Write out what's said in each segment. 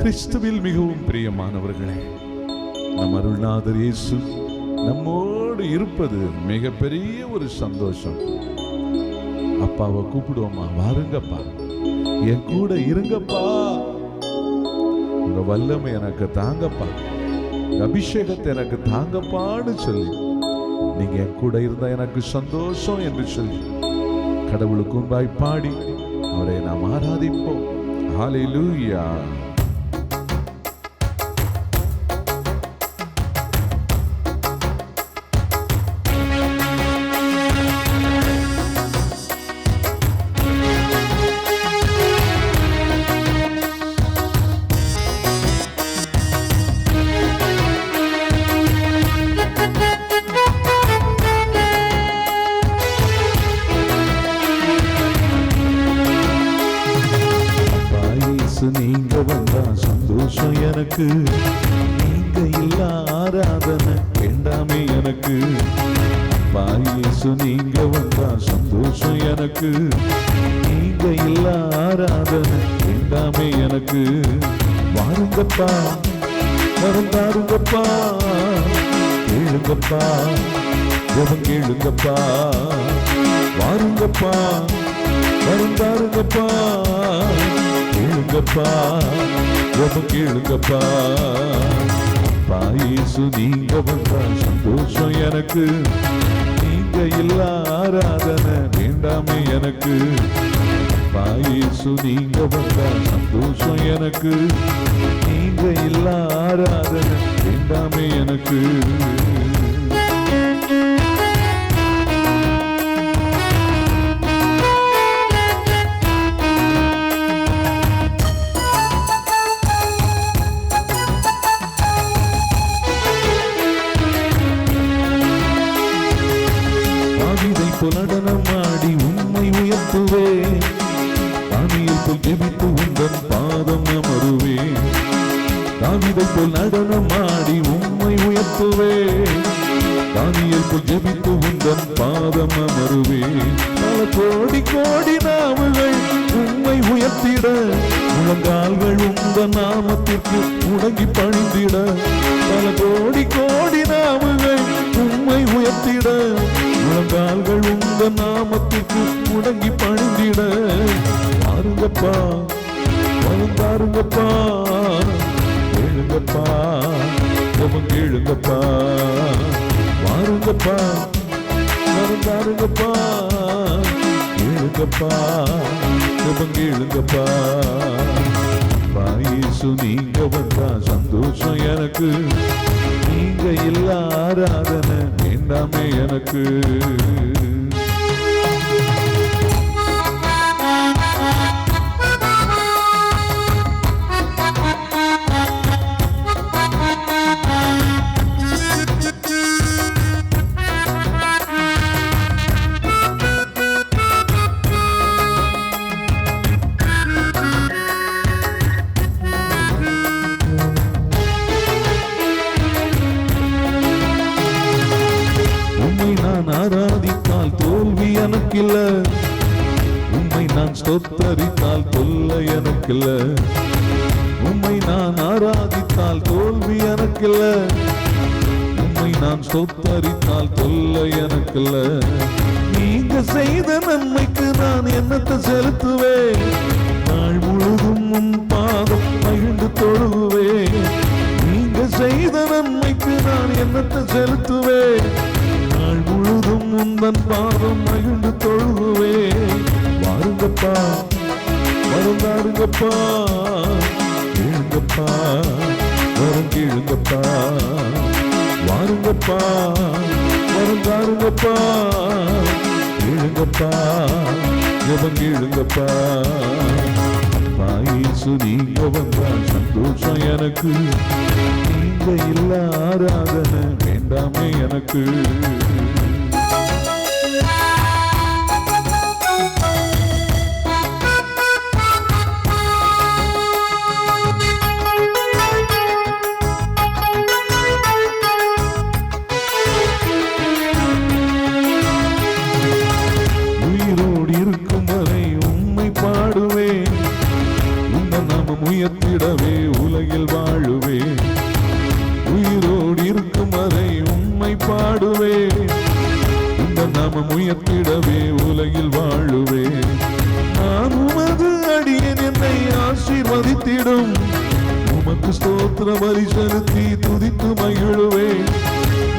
கிறிஸ்துவில் மிகவும் பிரியமானவர்களே, நம் அருள்நாதர் இயேசு நம்மோடு இருப்பது மிகப்பெரிய ஒரு சந்தோஷம். அப்பாவை கூப்பிடுவோமா? வாருங்கப்பா, என் கூட இருங்கப்பா, உங்க வல்லமை எனக்கு தாங்கப்பா, அபிஷேகத்தை எனக்கு தாங்கப்பான்னு சொல்லி நீங்க என் கூட இருந்தா எனக்கு சந்தோஷம் என்று சொல்லி கடவுளுக்கு முன்பாய் பாடி அவரை நாம் ஆராதிப்போம். ஹல்லேலூயா. நீங்க வந்தா சந்தோஷம் எனக்கு, நீங்க இல்ல ஆராதனை வேண்டாமே எனக்கு. அப்பா இயேசு நீங்க வந்தா சந்தோஷம் எனக்கு, நீங்க இல்ல ஆராதனை வேண்டாமே எனக்கு. வாருங்கப்பா, வரந்தாருங்கப்பா, கேளுங்கப்பா, ஜெபம் கேளுங்கப்பா. வாருங்கப்பா, வரந்தாருங்கப்பா, கேளுங்கப்பா, ஜெபம் கேளுங்கப்பா. அப்பா இயேசு நீங்க வந்தா சந்தோஷம் எனக்கு, நீங்க இல்ல ஆராதனை வேண்டாமே எனக்கு. அப்பா இயேசு நீங்க வந்தா சந்தோஷம் எனக்கு, நீங்க இல்ல ஆராதனை வேண்டாமே எனக்கு. நடனமாடி உம்மை உயர்த்துவே, தானியேல் போல் ஜெபித்து உந்தன் பாதம் அமருவே. தாவீதை போல் நடனமாடி உம்மை உயர்த்துவே, தானியேல் போல் ஜெபித்து உந்தன் பாதம் அமருவே. பல கோடி கோடி நாவுகள் உம்மை உயர்த்திட, முழங்கால்கள் உந்தன் நாமத்திற்கு முடங்கி பணிந்திட. பல கோடி கோடி நாவுகள் உம்மை உயர்த்திட, முழங்கால்கள் உங்க நாமத்திற்கு முடங்கி பணிந்திட. வாருங்கப்பா, வந்தாருங்கப்பா, கேளுங்கப்பா, ஜெபம் கேளுங்கப்பா. வாருங்கப்பா, வந்தாருங்கப்பா, கேளுங்கப்பா, ஜெபம் கேளுங்கப்பா. அப்பா இயேசு நீங்க வந்தா சந்தோஷம் எனக்கு, நீங்க இல்ல ஆராதனை வேண்டாமே எனக்கு. ஆராதித்தால் தோல்வி எனக்கில்ல, உம்மை நான் ஸ்தோத்தரித்தால் தொல்லை எனக்கில்ல. உம்மை நான் ஆராதித்தால் தோல்வி எனக்கில்ல, உம்மை நான் ஸ்தோத்தரித்தால் தொல்லை எனக்கில்ல. நீங்க செய்த நன்மைக்கு நான் என்னத்தை செலுத்துவேன், நாள் முழுதும் உன் பாதம் மகிழ்ந்து தொழுவேன். நீங்க செய்த நன்மைக்கு நான் என்னத்தை செலுத்துவேன், நாள் முழுதும் உந்தன் பாதம் மகிழ்ந்து தொழுவே. வாருங்கப்பா, வரந்தாருங்கப்பா, கேளுங்கப்பா, வரம் கேளுங்கப்பா. வாருங்கப்பா, வரந்தாருங்கப்பா, கேளுங்கப்பா, ஜெபம் கேளுங்கப்பா. அப்பா இயேசு நீங்க வந்தா சந்தோஷம் எனக்கு, நீங்க இல்ல ஆராதனை வேண்டாமே எனக்கு. உயிரோடு இருக்கும் வரை உம்மை பாடுவேன், உந்த நாமம் நாமம் உயர்த்திடவே உலகில் வாழுவேன். உயிரோடு இருக்கும் வரை உம்மை பாடுவேன். இந்த நாமம் உயர்த்திடவே உலகில் வாழுவேன். நான் உமது அடியேன், என்னை ஆசீர்வதித்திடும். உமக்கு ஸ்தோத்திர பலி செலுத்தி துதித்து மகிழுவேன்.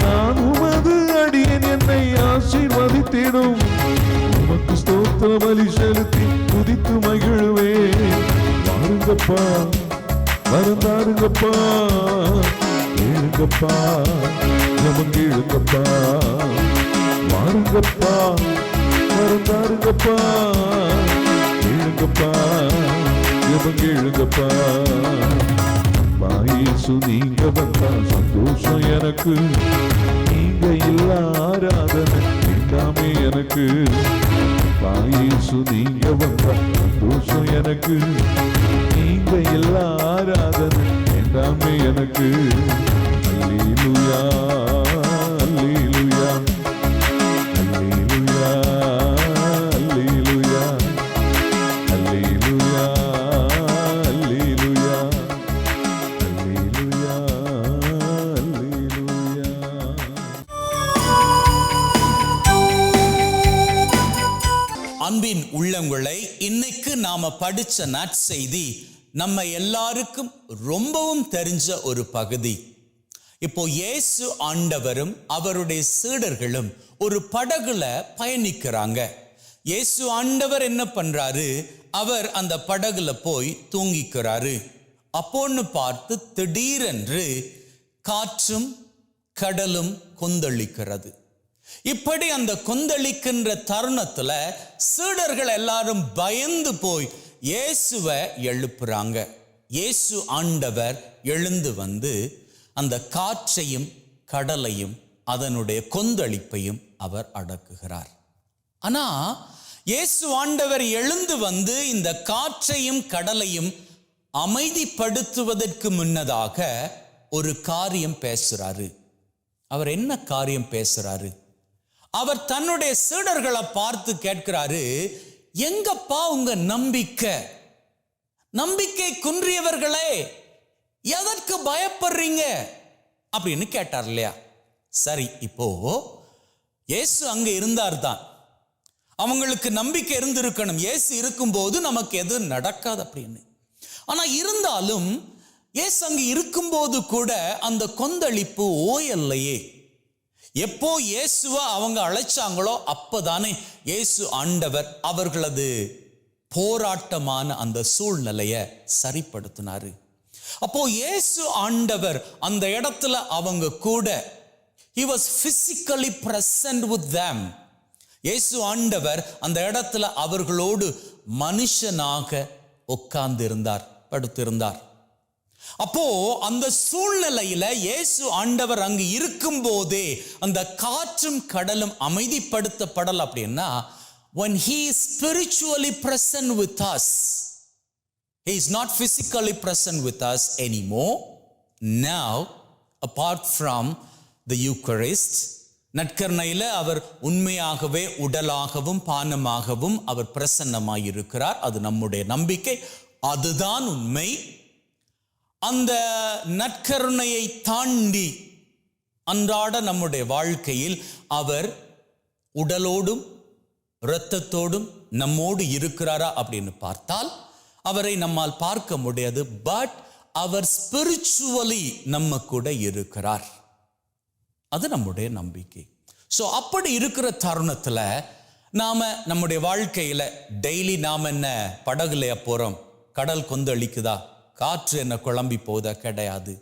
நான் உமது அடியேன், என்னை ஆசீர்வதித்திடும். உமக்கு ஸ்தோத்திர பலி செலுத்தி துதித்து மகிழுவேன். வாருங்கப்பா, வருந்தாருங்கப்பா, ஏழுங்கப்பா, ஜெபம் கேளுங்கப்பா. வாருங்கப்பா, வருந்தாருங்கப்பா, ஏழுங்கப்பா, ஜெபம் கேளுங்கப்பா. இயேசு நீங்க வந்தா சந்தோஷம் எனக்கு. நீங்க இல்ல ஆராதனை எல்லாமே எனக்கு. இயேசு நீங்க வந்தா சந்தோஷம் எனக்கு. நீங்க இல்ல ஆராதனை எல்லாமே எனக்கு. அல்லேலூயா, அல்லேலூயா, அல்லேலூயா, அல்லேலூயா, அல்லேலூயா, அல்லேலூயா, அல்லேலூயா, அல்லேலூயா. அன்பின் உள்ளங்களை, இன்னைக்கு நாம படிச்ச நற்செய்தி நம்ம எல்லாருக்கும் ரொம்பவும் தெரிஞ்ச ஒரு பகுதி. இப்போ இயேசு ஆண்டவரும் அவருடைய சீடர்களும் ஒரு படகுல பயணிக்கிறாங்க. இயேசு ஆண்டவர் என்ன பண்றாரு? அவர் அந்த படகுல போய் தூங்கிக்கிறாரு. அப்போன்னு பார்த்து திடீரென்று காற்றும் கடலும் கொந்தளிக்கிறது. இப்படி அந்த கொந்தளிக்கின்ற தருணத்துல சீடர்கள் எல்லாரும் பயந்து போய் இயேசுவை எழுப்புறாங்க. இயேசு ஆண்டவர் எழுந்து வந்து அந்த காற்றையும் கடலையும் அதனுடைய கொந்தளிப்பையும் அவர் அடக்குகிறார். ஆனா இயேசு ஆண்டவர் எழுந்து வந்து இந்த காற்றையும் கடலையும் அமைதிப்படுத்துவதற்கு முன்னதாக ஒரு காரியம் பேசுறாரு. அவர் என்ன காரியம் பேசுறாரு? அவர் தன்னுடைய சீடர்களை பார்த்து கேட்கிறாரு, எங்கப்பா உங்க நம்பிக்கை? நம்பிக்கை குன்றியவர்களே, எதற்கு பயப்படுறீங்க அப்படின்னு கேட்டார் இல்லையா? சரி, இப்போ இயேசு அங்க இருந்தார் தான், அவங்களுக்கு நம்பிக்கை இருந்திருக்கணும். இயேசு இருக்கும்போது நமக்கு எதுவும் நடக்காது அப்படின்னு. ஆனா இருந்தாலும் இயேசு அங்க இருக்கும்போது கூட அந்த கொந்தளிப்பு ஓயல்லையே. எப்போ இயேசுவை அவங்க அழைச்சாங்களோ அப்பதானே இயேசு ஆண்டவர் அவர்களது போராட்டமான அந்த சூழ்நிலையை சரிப்படுத்தினாரு. அப்போ இயேசு ஆண்டவர் அந்த இடத்துல அவங்க கூட, he was physically present with them. இயேசு ஆண்டவர் அந்த இடத்துல அவர்களோடு மனுஷனாக உட்கார்ந்து இருந்தார், படுத்திருந்தார். அப்போ அந்த சூழ்நிலையில இயேசு ஆண்டவர் அங்கு இருக்கும் போதே அந்த காற்றும் கடலும் அமைதிப்படுத்தப்படல அப்படின்னா, when he is spiritually present with us, he is not physically present with us anymore. Now, apart from the Eucharist, நற்கருணையில அவர் உண்மையாகவே உடலாகவும் பானமாகவும் அவர் பிரசன்னமாய் இருக்கிறார். அது நம்முடைய நம்பிக்கை, அதுதான் உண்மை. அந்த நற்கருணையை தாண்டி அன்றாட நம்முடைய வாழ்க்கையில் அவர் உடலோடும் இரத்தத்தோடும் நம்மோடு இருக்கிறாரா அப்படின்னு பார்த்தால் அவரை நம்மால் பார்க்க முடியாது. பட் அவர் ஸ்பிரிச்சுவலி நம்ம கூட இருக்கிறார். அது நம்முடைய நம்பிக்கை. ஸோ அப்படி இருக்கிற தருணத்துல நாம நம்முடைய வாழ்க்கையில டெய்லி நாம் என்ன படகுலையா போறோம்? கடல் கொந்தளிக்குதா? காற்று என்ன குழம்பி போதா? கிடையாது.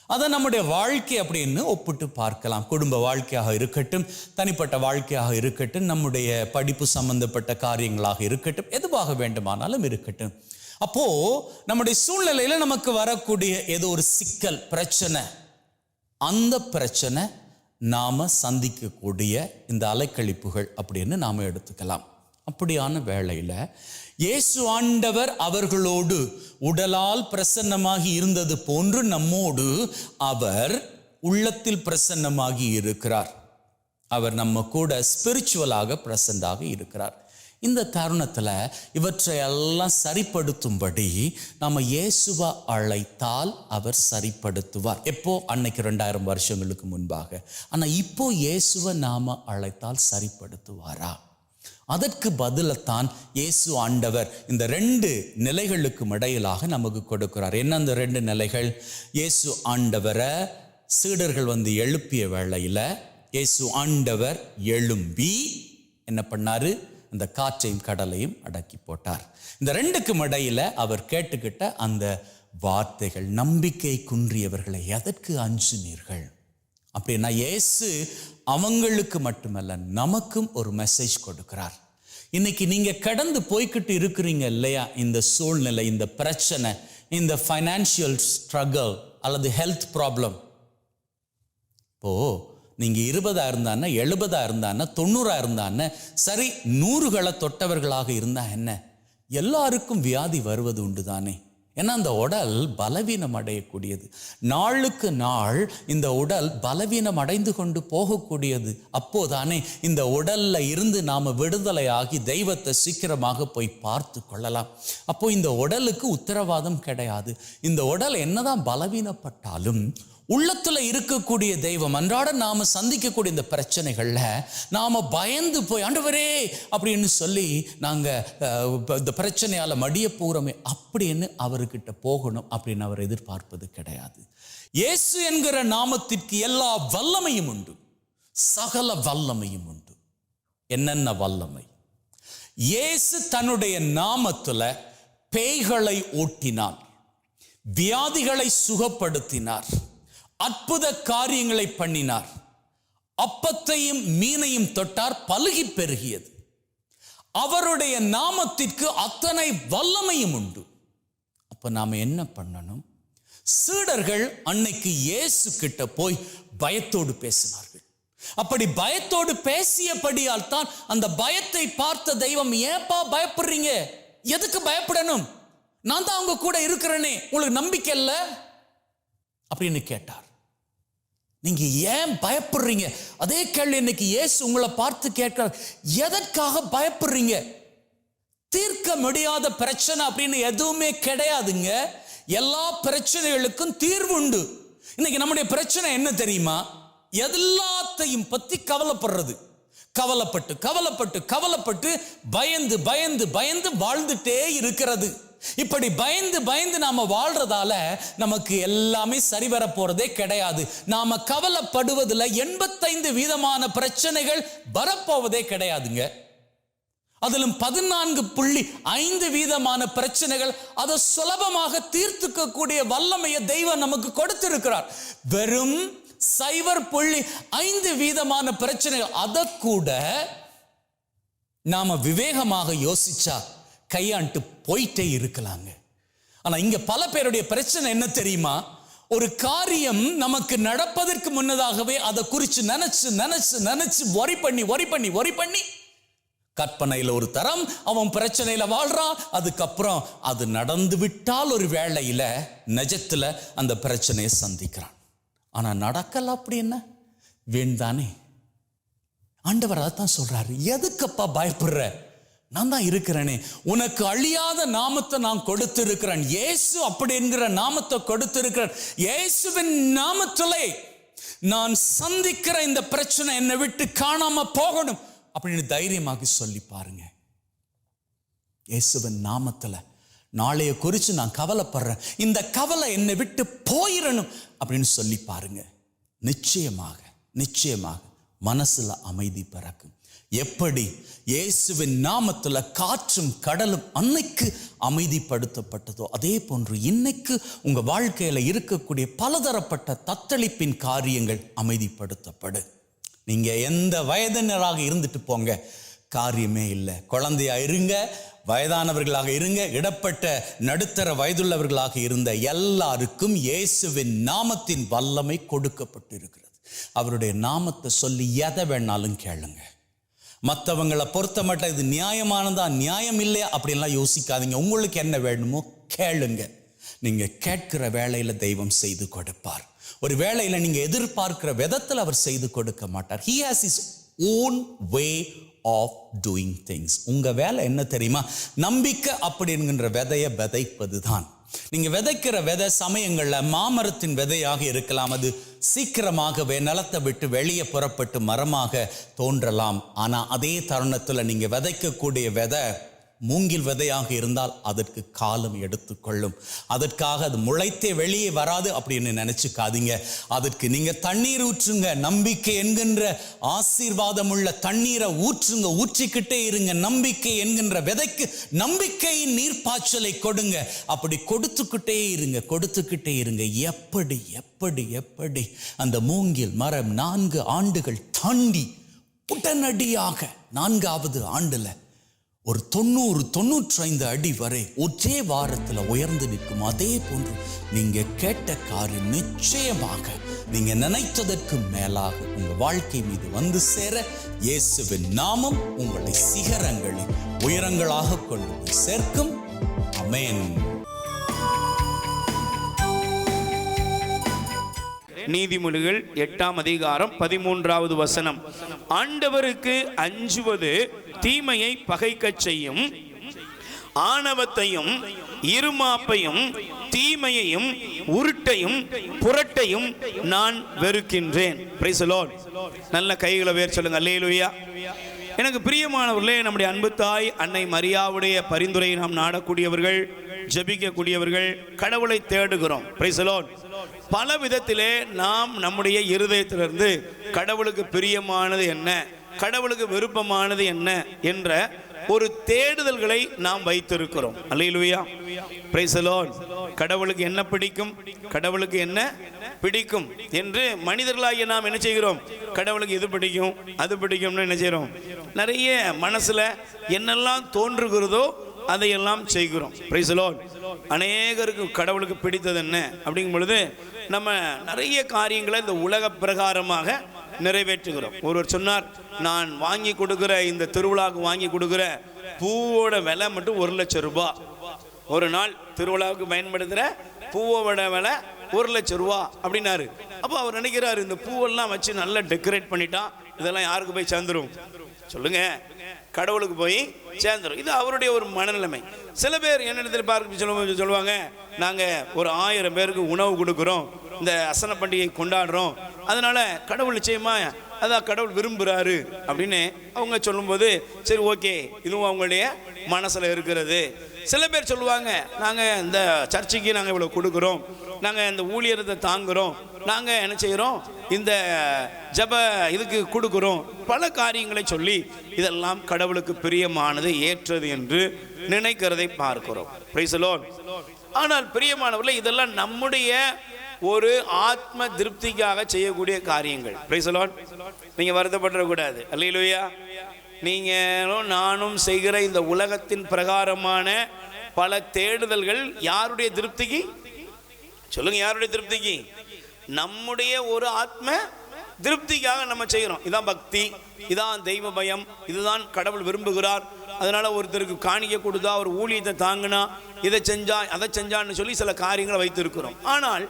அதை நம்முடைய வாழ்க்கை அப்படின்னு ஒப்பிட்டு பார்க்கலாம். குடும்ப வாழ்க்கையாக இருக்கட்டும், தனிப்பட்ட வாழ்க்கையாக இருக்கட்டும், நம்முடைய படிப்பு சம்பந்தப்பட்ட காரியங்களாக இருக்கட்டும், எதுவாக வேண்டுமானாலும் இருக்கட்டும். அப்போ நம்முடைய சூழ்நிலையில நமக்கு வரக்கூடிய ஏதோ ஒரு சிக்கல், பிரச்சனை, அந்த பிரச்சனை நாம சந்திக்கக்கூடிய இந்த அலைக்கழிப்புகள் அப்படின்னு நாம எடுத்துக்கலாம். அப்படியான வேளையில இயேசு ஆண்டவர் அவர்களோடு உடலால் பிரசன்னமாகி இருந்தது போன்று நம்மோடு அவர் உள்ளத்தில் பிரசன்னமாகி இருக்கிறார். அவர் நம்ம கூட ஸ்பிரிச்சுவலாக பிரசண்டாக இருக்கிறார். இந்த தருணத்துல இவற்றை எல்லாம் சரிப்படுத்தும்படி நம்ம இயேசுவை அழைத்தால் அவர் சரிப்படுத்துவார். எப்போ? அன்னைக்கு 2000 வருஷங்களுக்கு முன்பாக. ஆனா இப்போ இயேசுவை நாம அழைத்தால் சரிப்படுத்துவாரா? அதற்கு பதிலத்தான் இயேசு ஆண்டவர் இந்த 2 நிலைகளுக்கும் இடையிலாக நமக்கு கொடுக்கிறார். என்ன அந்த 2 நிலைகள்? இயேசு ஆண்டவரை சீடர்கள் வந்து எழுப்பிய வேளையில இயேசு ஆண்டவர் எழும்பி என்ன பண்ணாரு? அந்த காற்றையும் கடலையும் அடக்கி போட்டார். இந்த 2க்கும் இடையில அவர் கேட்டுக்கிட்ட அந்த வார்த்தைகள், நம்பிக்கை குன்றியவர்களை எதற்கு அஞ்சுனீர்கள்? அப்படின்னா இயேசு அவங்களுக்கு மட்டுமல்ல நமக்கும் ஒரு மெசேஜ் கொடுக்கிறார். இன்னைக்கு நீங்க கடந்து போய்கிட்டு இருக்கிறீங்க இல்லையா, இந்த சூழ்நிலை, இந்த பிரச்சனை, இந்த ஃபைனான்சியல் ஸ்ட்ரகிள் அல்லது ஹெல்த் ப்ராப்ளம். இப்போ நீங்க 20 இருந்தானே, 70 இருந்தானே, 90 இருந்தானே, சரி 100களை தொட்டவர்களாக இருந்தா என்ன, எல்லாருக்கும் வியாதி வருவது உண்டு தானே. ஏன்னா அந்த உடல் பலவீனம் அடையக்கூடியது. நாளுக்கு நாள் இந்த உடல் பலவீனம் அடைந்து கொண்டு போகக்கூடியது. அப்போதானே இந்த உடல்ல இருந்து நாம விடுதலை ஆகி தெய்வத்தை சீக்கிரமாக போய் பார்த்து கொள்ளலாம். அப்போ இந்த உடலுக்கு உத்தரவாதம் கிடையாது. இந்த உடல் என்னதான் பலவீனப்பட்டாலும் உள்ளத்துல இருக்கக்கூடிய தெய்வம், அன்றாட நாம சந்திக்கக்கூடிய இந்த பிரச்சனைகள்ல நாம பயந்து போய் ஆண்டவரே அப்படின்னு சொல்லி நாங்க இந்த பிரச்சனையால மடிய போறோமே அப்படின்னு அவர்கிட்ட போகணும் அப்படின்னு அவர் எதிர்பார்ப்பது கிடையாது. இயேசு என்கிற நாமத்திற்கு எல்லா வல்லமையும் உண்டு, சகல வல்லமையும் உண்டு. என்னென்ன வல்லமை? இயேசு தன்னுடைய நாமத்துல பேய்களை ஓட்டினார், வியாதிகளை சுகப்படுத்தினார், அற்புத காரியங்களை பண்ணினார், அப்பத்தையும் மீனையும் தொட்டார், பலுகி பெருகியது. அவருடைய நாமத்திற்கு அத்தனை வல்லமையும் உண்டு. அப்ப நாம என்ன பண்ணணும்? சீடர்கள் அன்னைக்கு இயேசு கிட்ட போய் பயத்தோடு பேசினார்கள். அப்படி பயத்தோடு பேசியபடியால் தான் அந்த பயத்தை பார்த்த தெய்வம், ஏப்பா பயப்படுறீங்க, எதுக்கு பயப்படணும், நான் தான் அவங்க கூட இருக்கிறேனே, உங்களுக்கு நம்பிக்கை இல்லை அப்படின்னு கேட்டார். நீங்க ஏன் பயப்படுறீங்க? அதே கேள்வி இன்னைக்கு இயேசு உங்களை பார்த்து கேட்கிறார். எதற்காக பயப்படுறீங்க? தீர்க்க முடியாத பிரச்சனை அப்படின்னு எதுவுமே கிடையாதுங்க. எல்லா பிரச்சனைகளுக்கும் தீர்வு உண்டு. இன்னைக்கு நம்முடைய பிரச்சனை என்ன தெரியுமா? எல்லாத்தையும் பத்தி கவலைப்படுறது. கவலைப்பட்டு கவலைப்பட்டு கவலைப்பட்டு பயந்து பயந்து பயந்து வாழ்ந்துட்டே இருக்கிறது. இப்படி பயந்து பயந்து நாம வாழ்றதால நமக்கு எல்லாமே சரிவர போறதே கிடையாது. நாம கவலைப்படுவதில் 85% பிரச்சனைகள் வரப்போவதே கிடையாதுங்க. அதிலும் 14.5% பிரச்சனைகள் அதை சுலபமாக தீர்த்துக்க கூடிய வல்லமையை தெய்வம் நமக்கு கொடுத்திருக்கிறார். வெறும் 0.5% பிரச்சனைகள் அதை கூட நாம விவேகமாக யோசிச்சா கையாண்டு போயிட்டே இருக்கலாங்க. ஆனா இங்க பல பேருடைய பிரச்சனை என்ன தெரியுமா? ஒரு காரியம் நமக்கு நடப்பதற்கு முன்னதாகவே அதை குறித்து நினைச்சு நினைச்சு நினைச்சு worry பண்ணி கற்பனையில ஒரு தரம் அவன் பிரச்சனையில வாழ்றான். அதுக்கப்புறம் அது நடந்து விட்டால் ஒரு வேளையில நிஜத்துல அந்த பிரச்சனையை சந்திக்கிறான். ஆனா நடக்கல அப்படி என்ன வீண் தானே. ஆண்டவர் அதைத்தான் சொல்றாரு, எதுக்கப்பா பயப்படுற, நான் தான் இருக்கிறேனே, உனக்கு அழியாத நாமத்தை நான் கொடுத்திருக்கிறேன். இயேசு அப்படி என்கிற நாமத்தை கொடுத்திருக்கிறேன். இயேசுவின் நாமத்திலே நான் சந்திக்கிற இந்த பிரச்சனை என்னை விட்டு காணாம போகணும் அப்படின்னு தைரியமாக சொல்லி பாருங்க. இயேசுவின் நாமத்துல நாளைய குறித்து நான் கவலைப்படுறேன், இந்த கவலை என்னை விட்டு போயிடணும் அப்படின்னு சொல்லி பாருங்க. நிச்சயமாக நிச்சயமாக மனசுல அமைதி பிறக்கும். எப்படி இயேசுவின் நாமத்துல காற்றும் கடலும் அன்னைக்கு அமைதிப்படுத்தப்பட்டதோ அதே போன்று இன்னைக்கு உங்க வாழ்க்கையில இருக்கக்கூடிய பலதரப்பட்ட தத்தளிப்பின் காரியங்கள் அமைதிப்படுத்தப்படு. நீங்க எந்த வயதினராக இருந்துட்டு போங்க, காரியமே இல்லை. குழந்தையா இருங்க, வயதானவர்களாக இருங்க, இடப்பட்ட நடுத்தர வயதுள்ளவர்களாக இருந்த எல்லாருக்கும் இயேசுவின் நாமத்தின் வல்லமை கொடுக்கப்பட்டு இருக்கிறது. அவருடைய நாமத்தை சொல்லி எதை வேணாலும் கேளுங்க. மற்றவங்களை பொறுத்த மட்டும் இது நியாயமானதா நியாயம் இல்லையா அப்படின்லாம் யோசிக்காதீங்க. உங்களுக்கு என்ன வேணுமோ கேளுங்க. நீங்க கேட்கிற வேளையில தெய்வம் செய்து கொடுப்பார். ஒரு வேளையில நீங்க எதிர்பார்க்கிற விதத்தில் அவர் செய்து கொடுக்க மாட்டார். He has his own way of doing things. உங்க வேலை என்ன தெரியுமா? நம்பிக்கை அப்படிங்கிற விதையை விதைப்பது தான். நீங்க விதைக்கிற விதை சமயங்கள்ல மாமரத்தின் விதையாக இருக்கலாம். அது சீக்கிரமாகவே நிலத்தை விட்டு வெளியே புறப்பட்டு மரமாக தோன்றலாம். ஆனா அதே தருணத்துல நீங்க விதைக்கக்கூடிய விதை மூங்கில் விதையாக இருந்தால் அதற்கு காலம் எடுத்துக்கொள்ளும். அதற்காக அது முளைத்தே வெளியே வராது அப்படின்னு நினைச்சுக்காதீங்க. அதற்கு நீங்க தண்ணீர் ஊற்றுங்க. நம்பிக்கை என்கின்ற ஆசீர்வாதம் உள்ள தண்ணீரை ஊற்றுங்க, ஊற்றிக்கிட்டே இருங்க. நம்பிக்கை என்கின்ற விதைக்கு நம்பிக்கையின் நீர்ப்பாய்ச்சலை கொடுங்க. அப்படி கொடுத்துக்கிட்டே இருங்க. எப்படி எப்படி எப்படி அந்த மூங்கில் மரம் 4 ஆண்டுகள் தாண்டி உடனடியாக 4வது ஆண்டுல ஒரு 90-95 அடி வரை ஒரே வாரத்தில் உயர்ந்து நிற்கும். அதே போன்று நீங்க கேட்ட காரியம் நிச்சயமாக நீங்க நினைத்ததற்கு மேலாக உங்க வாழ்க்கை மீது வந்து சேர இயேசுவின் நாமம் உங்களை சிகரங்களில் உயரங்களாக கொண்டு போய் சேர்க்கும். ஆமென். நீதிமொழிகள் 8ஆம் அதிகாரம் 13வது வசனம். ஆண்டவருக்கு அஞ்சுவது தீமையை பகைக்கச் செய்யும், ஆணவத்தையும் இருமாப்பையும் தீமையையும் உருட்டையும் புரட்டையும் நான் வெறுக்கின்றேன். Price the Lord. நல்ல கைகளை உயர்த்தி சொல்லுங்க அல்லேலூயா. எனக்கு பிரியமானவர்களே, நம்முடைய அன்பு தாய் அன்னை மரியாவுடைய பரிந்துரையை நாம் நாடக்கூடியவர்கள், ஜெபிக்கக்கூடியவர்கள், கடவுளை தேடுகிறோம். Price the Lord. பல விதத்திலே நாம் நம்முடைய இருதயத்திலிருந்து கடவுளுக்கு பிரியமானது என்ன, கடவுளுக்கு விருப்பமானது என்ன என்ற ஒரு தேடுதல்களை நாம் வைத்திருக்கிறோம். அல்லேலூயா. Praise the Lord. கடவுளுக்கு என்ன பிடிக்கும், கடவுளுக்கு என்ன பிடிக்கும் என்று மனிதர்களாகிய நாம் என்ன செய்கிறோம்? கடவுளுக்கு இது பிடிக்கும் அது பிடிக்கும்னு என்ன செய்கிறோம்? நிறைய மனசுல என்னெல்லாம் தோன்றுகிறதோ அதையெல்லாம் செய்கிறோம். Price the Lord. அநேகருக்கு கடவுளுக்கு பிடித்தது என்ன அப்படிங்கும் பொழுது நம்ம நிறைய காரியங்களை இந்த உலக பிரகாரமாக நிறைவேற்றுகிறோம். ஒருவர் சொன்னார், நான் வாங்கி கொடுக்குற இந்த திருவிழாவுக்கு வாங்கி கொடுக்குற பூவோட விலை மட்டும் 1 லட்சம் ரூபாய். ஒரு நாள் திருவிழாவுக்கு பயன்படுத்துகிற பூவோட விலை 1 லட்சம் ரூபா அப்படின்னாரு. அப்போ அவர் நினைக்கிறாரு, இந்த பூவெல்லாம் வச்சு நல்லா டெக்கரேட் பண்ணிட்டா இதெல்லாம் யாருக்கு போய் சேர்ந்துரும் சொல்லுங்க? கடவுளுக்கு போய் சேர்ந்துடும். இது அவருடைய ஒரு மனநிலைமை. சில பேர் என்னிடத்தில் பார்க்க சொல்லுவாங்க, நாங்கள் ஒரு 1000 பேருக்கு உணவு கொடுக்குறோம், இந்த அசன பண்டிகை கொண்டாடுறோம், அதனால கடவுள் நிச்சயமா அதான் கடவுள் விரும்புகிறாரு அப்படின்னு அவங்க சொல்லும்போது சரி ஓகே, இதுவும் அவங்களுடைய மனசில் இருக்கிறது. சில பேர் சொல்லுவாங்க, நாங்கள் இந்த சர்ச்சைக்கு நாங்கள் இவ்வளோ கொடுக்குறோம், நாங்கள் இந்த ஊழியத்தை தாங்குகிறோம், நாங்கள் என்ன செய்கிறோம், இந்த ஜப இதுக்கு கொடுக்குறோம், பல காரியங்களை சொல்லி இதெல்லாம் கடவுளுக்கு பிரியமானது ஏற்றது என்று நினைக்கிறதை பார்க்கிறோம். Price the Lord. ஆனால் பிரியமானவர்களே, இதெல்லாம் நம்முடைய ஒரு ஆத்ம திருப்திக்காக செய்யக்கூடிய காரியங்கள். Price the Lord. நீங்கள் வருத்தப்படக்கூடாது. அல்லேலூயா. நீங்களும் நானும் செய்கிற இந்த உலகத்தின் பிரகாரமான பல தேடுதல்கள் யாருடைய திருப்திக்கு சொல்லுங்க? யாருடைய திருப்திக்கு? நம்முடைய ஒரு ஆத்ம திருப்திக்காக நம்ம செய்கிறோம். இதான் பக்தி, இதான் தெய்வ பயம், இதுதான் கடவுள் விரும்புகிறார். அதனால ஒருத்தருக்கு காணிக்க கொடுத்தா, ஒரு ஊழியத்தை தாங்கினா, இதை செஞ்சா அதை செஞ்சான்னு சொல்லி சில காரியங்களை வைத்திருக்கிறோம். ஆனால்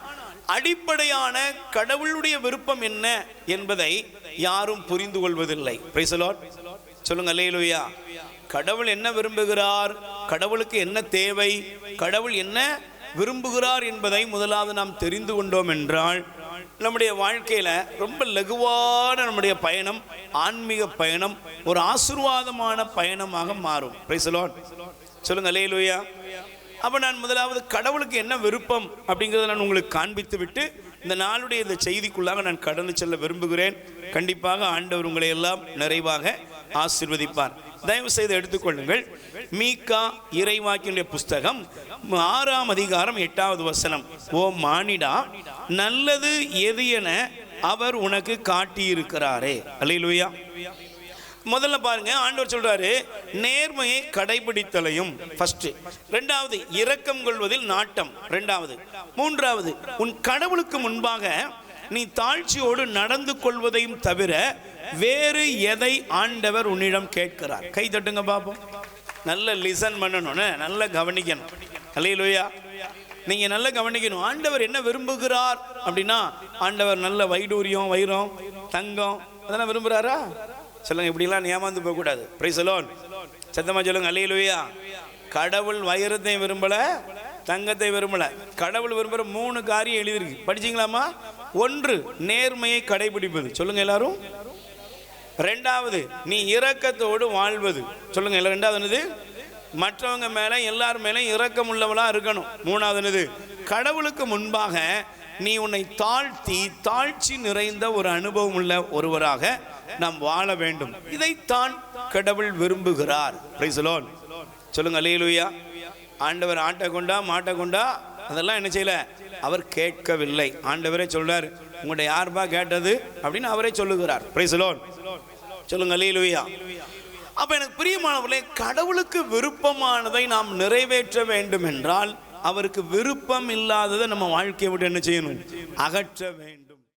அடிப்படையான கடவுளுடைய விருப்பம் என்ன என்பதை யாரும் புரிந்து கொள்வதில்லை. Price the Lord. சொல்லுங்க அல்லேலூயா. கடவுள் என்ன விரும்புகிறார், கடவுளுக்கு என்ன தேவை, கடவுள் என்ன விரும்புகிறார் என்பதை முதலாவது நாம் தெரிந்து கொண்டோம் என்றால் நம்முடைய வாழ்க்கையில ரொம்ப லகுவான நம்முடைய பயணம், ஆன்மீக பயணம் ஒரு ஆசீர்வாதமான பயணமாக மாறும். Price the Lord. சொல்லுங்க அல்லேலூயா. அப்ப நான் முதலாவது கடவுளுக்கு என்ன விருப்பம் அப்படிங்கிறத நான் உங்களுக்கு காண்பித்து விட்டு இந்த நாளுடைய இந்த செய்திக்குள்ளாக நான் கடந்து செல்ல விரும்புகிறேன். கண்டிப்பாக ஆண்டவர் உங்களை எல்லாம் நிறைவாக ஆசீர்வதிப்பார். தயவு செய்து எடுத்துக்கொள்ளுங்கள். மீகா இறைவாக்கினுடைய புஸ்தகம் 6ஆம் அதிகாரம் 8வது வசனம். ஓ மானிடா, நல்லது எது என அவர் உனக்கு காட்டியிருக்கிறாரே. அல்லேலூயா. முதல்ல பாருங்க, ஆண்டவர் சொல்றாரு நேர்மையை கடைபிடித்தலையும் ஃபர்ஸ்ட், ரெண்டாவது இரக்கம் கொள்வதில் நாட்டம், ரெண்டாவது, மூன்றாவது உன் கடவுளுக்கு முன்பாக நீ தாழ்ச்சியோடு நடந்து கொள்வதையும் தவிர வேறு எதை ஆண்டவர் உன்னிடம் கேட்கிறார்? கை தட்டுங்க பாப்போம். நல்ல லிசன் பண்ணணும், நல்ல கவனிக்கணும். அல்லேலூயா. நீங்க நல்ல கவனிக்கணும். ஆண்டவர் என்ன விரும்புகிறார் அப்படின்னா, ஆண்டவர் நல்ல வைடூரியம், வைரம், தங்கம் அதெல்லாம் விரும்புகிறாரா? சொல்லுங்க, இப்படிலாம் ஏமாந்து போகக்கூடாது. Price the Lord. சத்தமா சொல்லுங்க அல்லேலூயா. கடவுள் வைரத்தை விரும்பல, தங்கத்தை விரும்பல. கடவுள் விரும்புகிற 3 காரியம் எழுதியிருக்கு, படிச்சிங்களாமா? 1, நேர்மையை கடைபிடிப்பது. சொல்லுங்க எல்லாரும். 2வது, நீ இரக்கத்தோடு வாழ்வது. சொல்லுங்க எல்லாம். 2வது, மற்றவங்க மேல எல்லார் மேலே இரக்கம் உள்ளவளா இருக்கணும். 3வது, கடவுளுக்கு முன்பாக நீ உன்னை தாழ்ச்சி நிறைந்த ஒரு அனுபவம் உள்ள ஒருவராக நாம் வாழ வேண்டும். இதைத்தான் கடவுள் விரும்புகிறார். Price the Lord. சொல்லுங்க அல்லேலூயா. ஆண்டவர் ஆட்டை கொண்டா மாட்டை கொண்டா அதெல்லாம் என்ன செய்யல, அவர் கேட்கவில்லை. ஆண்டவரே சொல்றார், உங்களுடைய யார்பா கேட்டது அப்படின்னு அவரே சொல்லுகிறார். Price the Lord. சொல்லுங்க அல்லேலூயா. அப்ப எனக்கு பிரியமானவர்களே, கடவுளுக்கு விருப்பமானதை நாம் நிறைவேற்ற வேண்டும் என்றால் அவருக்கு விருப்பம் இல்லாததை நம்ம வாழ்க்கையை விட்டு என்ன செய்யணும், அகற்ற வேண்டும்.